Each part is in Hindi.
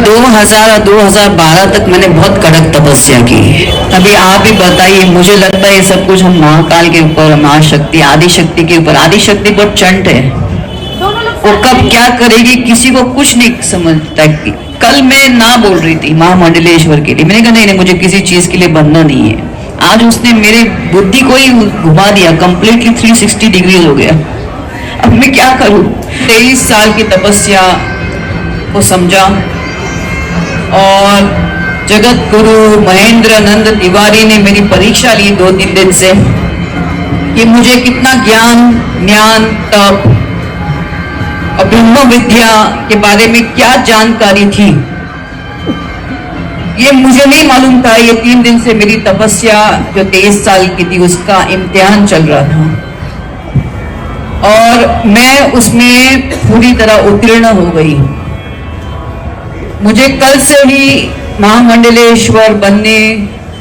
2000 और 2012 तक मैंने बहुत कड़क तपस्या की। अभी आप ही बताइए, मुझे लगता है ये सब कुछ हम महाकाल के ऊपर, महाशक्ति, आदि शक्ति के ऊपर। आदि शक्ति बहुत चंट है, वो कब क्या करेगी किसी को कुछ नहीं समझता। कल मैं ना बोल रही थी महामंडलेश्वर के लिए, मैंने कहा नहीं नहीं, मुझे किसी चीज के लिए बनना नहीं है। आज उसने मेरे बुद्धि को ही घुमा दिया, कंप्लीटली 360 डिग्री हो गया। अब मैं क्या करूं? 23 साल की तपस्या को समझा और जगत गुरु महेंद्र नंद तिवारी ने मेरी परीक्षा ली 2-3 दिन से कि मुझे कितना ज्ञान तप और ब्रह्म विद्या के बारे में क्या जानकारी थी, ये मुझे नहीं मालूम था। ये 3 दिन से मेरी तपस्या जो 23 साल की थी उसका इम्तिहान चल रहा था और मैं उसमें पूरी तरह उत्तीर्ण हो गई। मुझे कल से ही महामंडलेश्वर बनने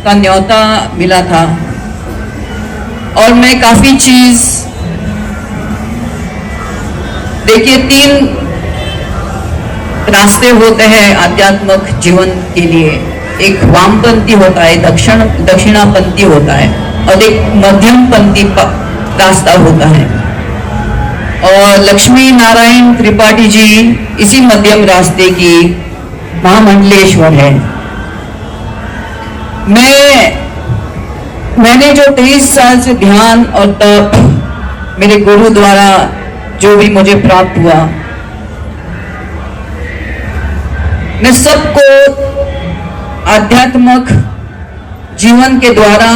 का न्योता मिला था और मैं काफी चीज, देखिए 3 रास्ते होते हैं आध्यात्मिक जीवन के लिए। एक वामपंथी होता है, दक्षिणापंथी होता है और एक मध्यमपंथी रास्ता होता है। और लक्ष्मी नारायण त्रिपाठी जी इसी मध्यम रास्ते की महामंडलेश्वर है। मैंने जो 23 साल से ध्यान और तप मेरे गुरु द्वारा जो भी मुझे प्राप्त हुआ, मैं सबको आध्यात्मिक जीवन के द्वारा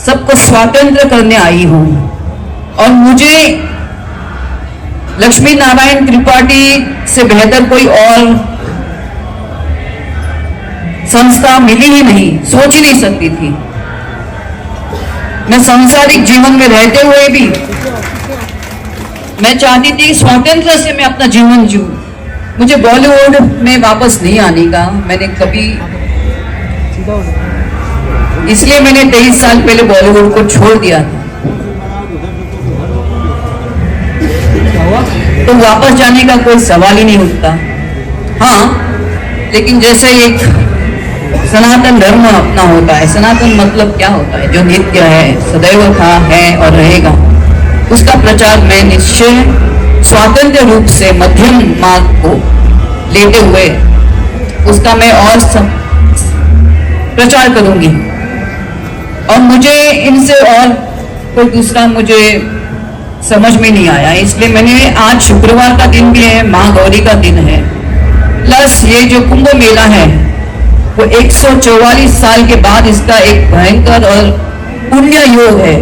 सबको स्वतंत्र करने आई हूं। और मुझे लक्ष्मी नारायण त्रिपाठी से बेहतर कोई और संस्था मिली ही नहीं, सोच ही नहीं सकती थी। मैं सांसारिक जीवन में रहते हुए भी मैं चाहती थी स्वतंत्र से मैं अपना जीवन जीऊं। मुझे बॉलीवुड में वापस नहीं आने का मैंने कभी, इसलिए मैंने 23 साल पहले बॉलीवुड को छोड़ दिया था। तो वापस जाने का कोई सवाल ही नहीं उठता। हाँ, लेकिन जैसे एक सनातन धर्म अपना होता है, सनातन मतलब क्या होता है? जो नित्य है, सदैव था, है और रहेगा, उसका प्रचार मैं निश्चय स्वतंत्र रूप से मध्यम मार्ग को लेते हुए उसका मैं और प्रचार करूंगी। और मुझे इनसे और कोई दूसरा मुझे समझ में नहीं आया, इसलिए मैंने, आज शुक्रवार का दिन भी है, महागौरी का दिन है, प्लस ये जो कुंभ मेला है वो 144 साल के बाद इसका एक भयंकर और पुण्य योग है।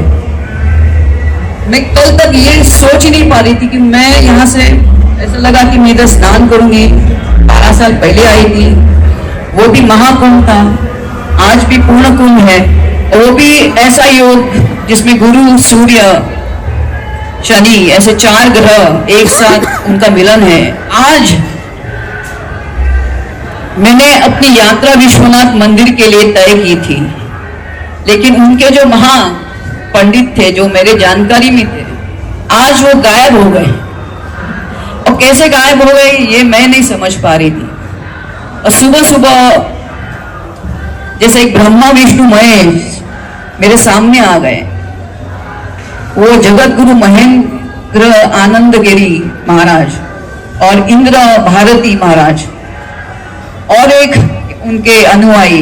मैं कल तक ये सोच ही नहीं पा रही थी कि मैं यहाँ से, ऐसा लगा कि मैं इधर स्नान करूंगी। 12 साल पहले आई थी, वो भी महाकुंभ था, आज भी पूर्ण कुंभ है, और वो भी ऐसा योग जिसमें गुरु सूर्य शनि ऐसे 4 ग्रह एक साथ उनका मिलन है। आज मैंने अपनी यात्रा विश्वनाथ मंदिर के लिए तय की थी, लेकिन उनके जो महा पंडित थे जो मेरे जानकारी में थे, आज वो गायब हो गए। और कैसे गायब हो गए ये मैं नहीं समझ पा रही थी। और सुबह सुबह जैसे एक ब्रह्मा विष्णु महेश मेरे सामने आ गए। वो जगत गुरु महेंद्र आनंदगिरी महाराज और इंद्र भारती महाराज और एक उनके अनुयायी,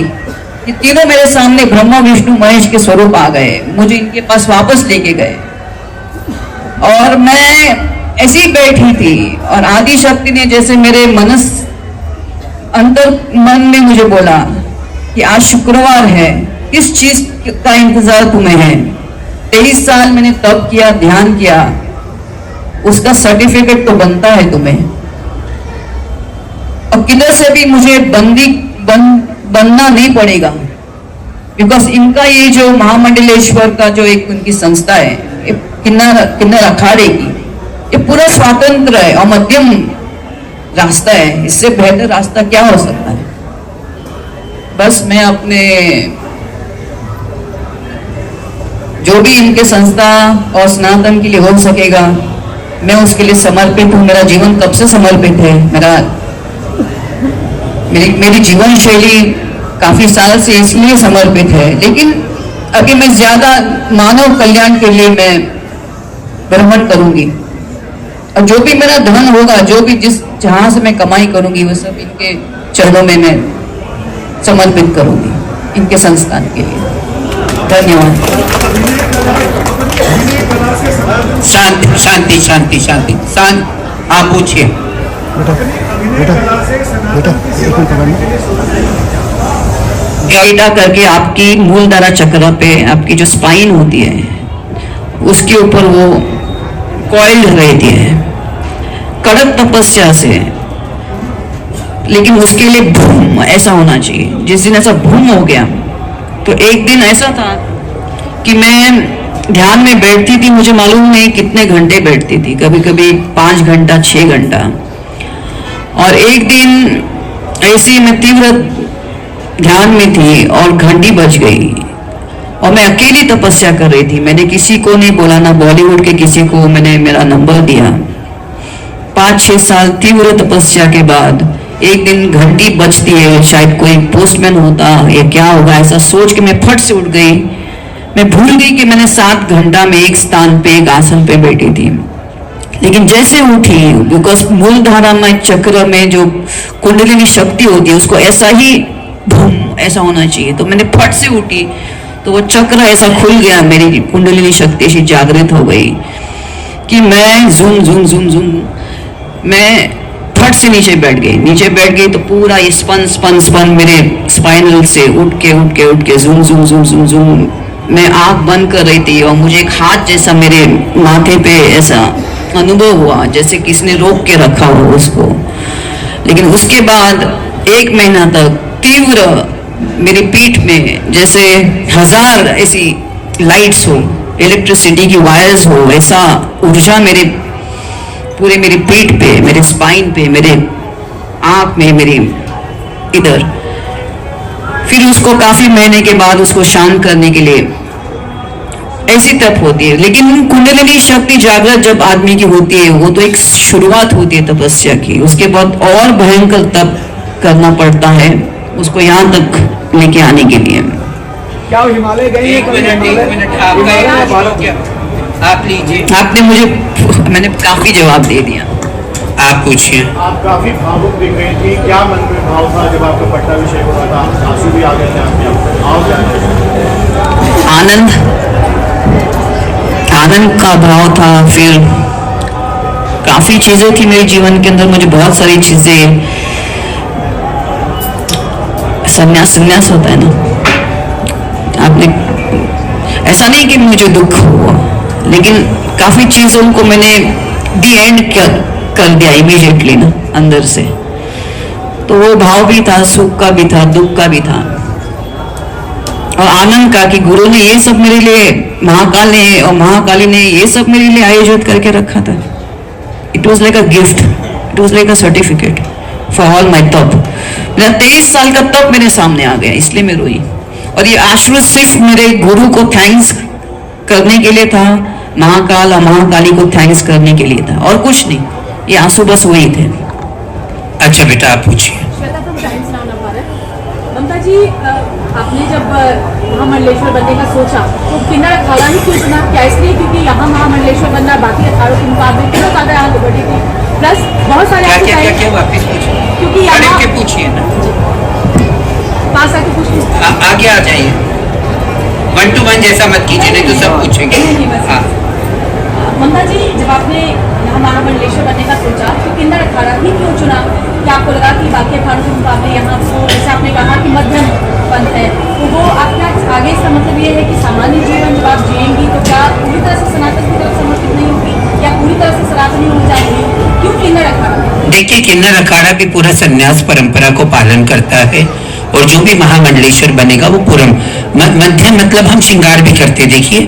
ये तीनों मेरे सामने ब्रह्मा विष्णु महेश के स्वरूप आ गए। मुझे इनके पास वापस लेके गए और मैं ऐसी ही बैठी थी और आदि शक्ति ने जैसे मेरे अंतर मन में मुझे बोला कि आज शुक्रवार है, किस चीज का इंतजार तुम्हें है? 23 साल मैंने तप किया, ध्यान किया, उसका सर्टिफिकेट तो बनता है तुम्हें। और किधर से भी मुझे बनना नहीं पड़ेगा, बिकॉज इनका ये जो महामंडलेश्वर का जो एक उनकी संस्था है, ये किन्नर अखाड़े की, ये पूरा स्वतंत्र है और मध्यम रास्ता है। इससे बेहतर रास्ता क्या हो सकता है? बस मैं अपने जो भी इनके संस्था और सनातन के लिए हो सकेगा मैं उसके लिए समर्पित हूँ। मेरा जीवन कब से समर्पित है। मेरी जीवन शैली काफी साल से इसलिए समर्पित है, लेकिन अभी मैं ज्यादा मानव कल्याण के लिए मैं भ्रमण करूंगी, और जो भी मेरा धन होगा, जो भी जिस जहां से मैं कमाई करूंगी, वो सब इनके चरणों में मैं समर्पित करूंगी, इनके संस्थान के लिए। धन्यवाद। शांति शांति शांति शांति शांत। आप पूछिए। गीता करके आपकी मूलधारा चक्र पे आपकी जो स्पाइन होती है उसके ऊपर वो कॉइल रहती है कड़क तपस्या से, लेकिन उसके लिए भूम ऐसा होना चाहिए। जिस दिन ऐसा भूम हो गया तो एक दिन ऐसा था कि मैं ध्यान में बैठती थी, मुझे मालूम नहीं कितने घंटे बैठती थी, कभी कभी 5 घंटा 6 घंटा। और एक दिन ऐसी मैं तीव्र ध्यान में थी और घंटी बज गई और मैं अकेली तपस्या कर रही थी। मैंने किसी को नहीं बोला, ना बॉलीवुड के किसी को मैंने मेरा नंबर दिया। 5-6 साल तीव्र तपस्या के बाद एक दिन घंटी बजती है, शायद कोई पोस्टमैन होता या क्या होगा, ऐसा सोच के मैं फट से उठ गई। मैं भूल गई कि मैंने 7 घंटा में एक स्थान पे एक आसन पे बैठी थी। लेकिन जैसे उठी, बिकॉज मूलधारा में चक्र में जो कुंडलिनी शक्ति होती है उसको ऐसा ही भूम ऐसा होना चाहिए, तो मैंने फट से उठी तो वो चक्र ऐसा खुल गया, मेरी कुंडलिनी शक्ति ऐसी जागृत हो गई कि मैं जूम जूम जूम जूम मैं फट से नीचे बैठ गई तो पूरा ये स्पन स्पन स्पन मेरे स्पाइनल से उठ के zoom zoom zoom zoom zoom मैं आंख बंद कर रही थी और मुझे एक हाथ जैसा मेरे माथे पे ऐसा अनुभव हुआ जैसे किसने रोक के रखा हो उसको। लेकिन उसके बाद 1 महीना तक तीव्र मेरी पीठ में जैसे 1000 ऐसी लाइट्स हो, इलेक्ट्रिसिटी की वायर्स हो, ऐसा ऊर्जा मेरे पूरे मेरी पीठ पे, मेरे स्पाइन पे, मेरे आंख में, मेरी इधर। फिर उसको काफी महीने के बाद उसको शांत करने के लिए ऐसी तप होती है। लेकिन कुंडलिनी शक्ति जागृत जब आदमी की होती है वो तो एक शुरुआत होती है तपस्या की, उसके बाद और भयंकर तप करना पड़ता है उसको यहाँ तक लेके आने के लिए। क्या हिमालय गए? एक मिनट आप लीजिए। आपने मैंने काफी जवाब दे दिया, आप पूछिए। आप काफी भावुक दिख रही थी, क्या मन में भाव था जब आपका पट्टाभिषेक हुआ था? आंसू भी आ गए थे आपके? आनंद का भाव था। फिर काफी चीजें थी मेरे जीवन के अंदर, मुझे बहुत सारी चीजें, संन्यास होता है ना, आपने ऐसा नहीं कि मुझे दुख हुआ, लेकिन काफी चीजों को मैंने दी एंड कर दिया इमीडिएटली ना अंदर से। तो वो भाव भी था, सुख का भी था, दुख का भी था, और आनंद का कि गुरु ने ये सब मेरे लिए, महाकाल ने और महाकाली ने ये सब मेरे लिए आयोजित करके रखा था। It was like a gift, it was like a certificate for all my तप। मेरा 23 साल का तप मेरे सामने आ गया, इसलिए मैं रोई। और ये आश्रय सिर्फ मेरे गुरु को थैंक्स करने के लिए था, महाकाल और महाकाली को थैंक्स करने के लिए था, और कुछ नहीं। ये आंसू बस वही थे। अच्छा बेटा आप पूछिए। ममता जी, आपने जब महामंडलेश्वर बनने का सोचा तो किन्नर अखाड़ा ही क्यों चुना? क्या इसलिए क्योंकि यहाँ महामंडलेश्वर बनना बाकी अखाड़ों के मुकाबले कितना ज्यादा आगे बढ़ी थी? प्लस बहुत सारे क्या वापस पूछिए, क्योंकि यहाँ के पूछिए ना, पास आके पूछिए, आगे आ जाइए। 1 to 1 जैसा मत कीजिए, नहीं तो सब पूछेंगे। ममता जी, जब आपने यहाँ महामंडलेश्वर बनने का सोचा तो किन्नर अखाड़ा ही क्यों चुना? क्या आपको लगा कि बाकी अखाड़ों के मुकाबले यहाँ तो जैसे आपने कहा कि मध्यम पंथ है, तो वो आपका आगे इसका मतलब ये है कि सामान्य जीवन जब आप जिएंगी तो क्या पूरी तरह से सनातन की तरफ समर्पित नहीं होगी या पूरी तरह से सनातनी हो जाएंगी? क्यों किन्नर अखाड़ा? देखिए, किन्नर अखाड़ा भी पूरा संन्यास परंपरा को पालन करता है, और जो भी महामंडलेश्वर बनेगा वो पूरा मध्यम, मतलब हम श्रृंगार भी करते। देखिए,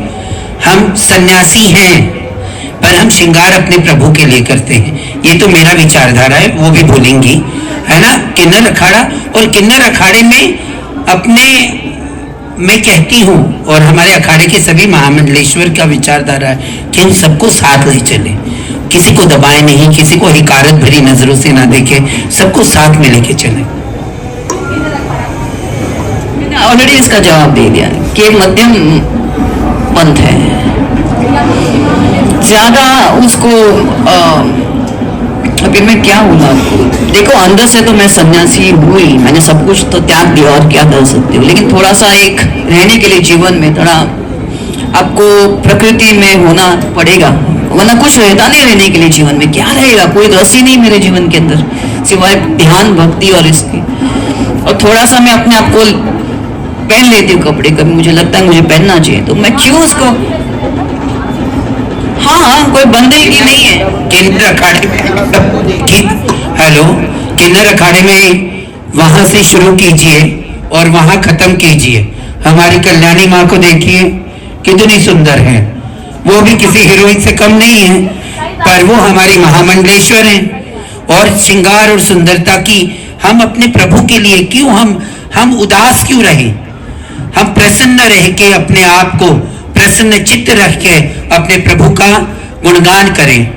हम सन्यासी हैं पर हम श्रृंगार अपने प्रभु के लिए करते हैं। ये तो मेरा विचारधारा है, वो भी बोलेंगी, है ना। किन्नर अखाड़ा, और किन्नर अखाड़े में अपने, मैं कहती हूँ, और हमारे अखाड़े के सभी महामंडलेश्वर का विचारधारा है कि हम सबको साथ ले चले, किसी को दबाए नहीं, किसी को हिकारत भरी नजरों से ना देखे, सबको साथ में लेके चले। ऑलरेडी इसका जवाब दे दिया कि मध्यम पंथ है। ज्यादा उसको अभी मैं क्या बोला आपको, देखो अंदर से तो मैं सन्यासी हुई, मैंने सब कुछ तो त्याग दिया और क्या कर सकती हूँ, लेकिन थोड़ा सा एक रहने के लिए जीवन में थोड़ा आपको प्रकृति में होना पड़ेगा, वरना कुछ रहता नहीं रहने के लिए जीवन में। क्या रहेगा, कोई रस ही नहीं मेरे जीवन के अंदर सिवाय ध्यान भक्ति और इसकी। और थोड़ा सा मैं अपने आप को पहन लेती हूँ कपड़े, कभी मुझे लगता है मुझे पहनना चाहिए तो मैं क्यों उसको, हाँ कोई बंदगी नहीं है। किन्नर अखाड़े में ठीक, हेलो, किन्नर अखाड़े में वहां से शुरू कीजिए और वहां खत्म कीजिए। हमारी कल्याणी माँ को देखिए कितनी सुंदर है, वो भी किसी हीरोइन से कम नहीं है, पर वो हमारी महामंडलेश्वर हैं। और श्रृंगार और सुंदरता की हम अपने प्रभु के लिए क्यों हम उदास क्यों रहे? हम प्रसन्न रह के अपने आप को प्रसन्न चित्त रख के अपने प्रभु का गुणगान करें।